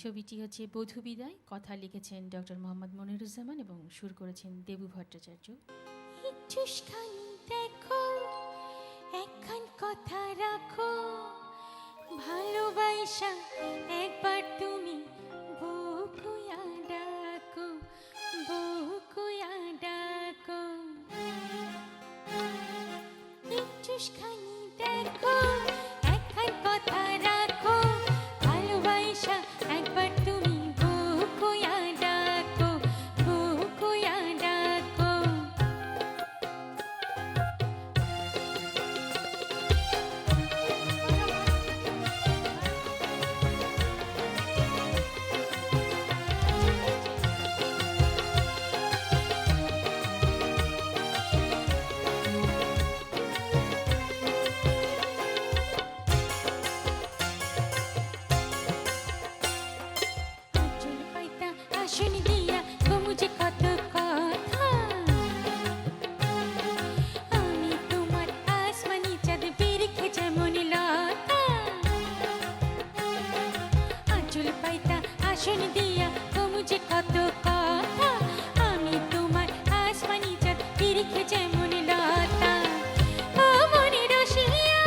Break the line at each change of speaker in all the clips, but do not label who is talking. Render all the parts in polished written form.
ছবিটি হচ্ছে বধূ বিদায়। কথা লিখেছেন ডক্টর মোহাম্মদ মনিরুজ্জামান এবং সুর করেছেন দেবু ভট্টাচার্য।
একটুখানি দেখো, একখান কথা রাখো, ভালোবাসা একবার তুমি বুকুয়া ডাকো, বুকুয়া ডাকো। একটুখানি দেখো, একখান কথা রাখো, ভালোবাসা একবার তুমি বুকুয়া ডাকো, বুকুয়া ডাকো। আঁচল পাইতা আসন দিয়া গমুজে কত কথা, আমি তোমার আসমানি চাঁদ বিরখে যেমন লতা। আঁচল পাইতা আসন দিয়া গমুজে কত কথা, আমি তোমার আসমানি চাঁদ বিরখে যেমন লতা। ও মনে রসিয়া,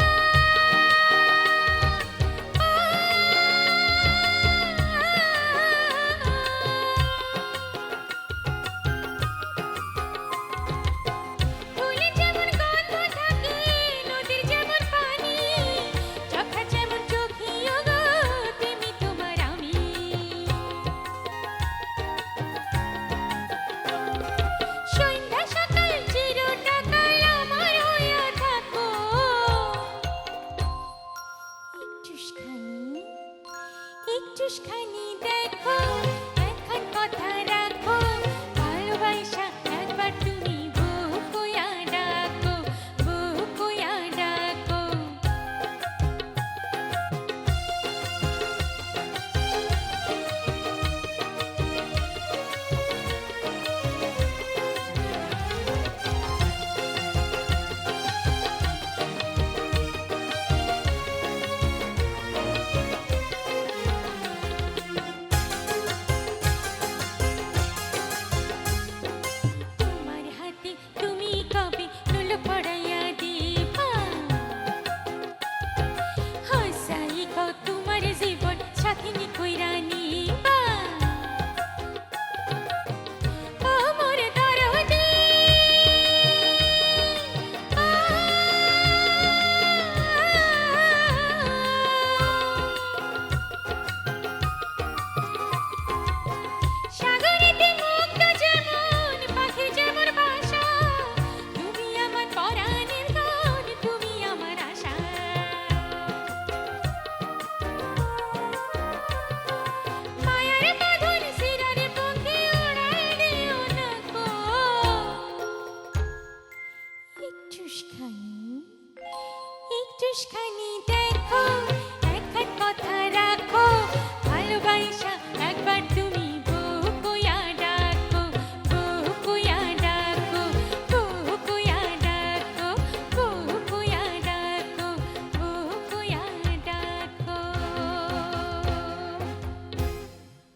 ফুলে যেমন গন্ধ থাকে, নদীর যেমন পানি, চোখে যেমন চোখি, ওগো তুমি তোমার আমি। সন্ধ্যা সকাল চিরটাকাল আমার হইয়া থাকো। একটুখানি, একটুখানি দেখো, একখান কথা রাখো, ভালোবাসা একবার তুমি বুকুয়া ডাকো, বুকুয়া ডাকো। তোমার হাতে তুমি কবে নুল পড়াইয়া দিবা, হাসাই গো তোমার জীবন সাথিনী কইরা নিবা। ও মোর দরদি, সাগরেতে মুক্ত যেমন, পাখির যেমন বাসা, তুমি আমার পরাণের ধন, তুমি আমার আশা। মায়ার বাঁধন শিরার বুকে উড়াই দিও না গো। একটুখানি, একটুখানি দেখো, একখান কথা রাখো, ভালোবাসা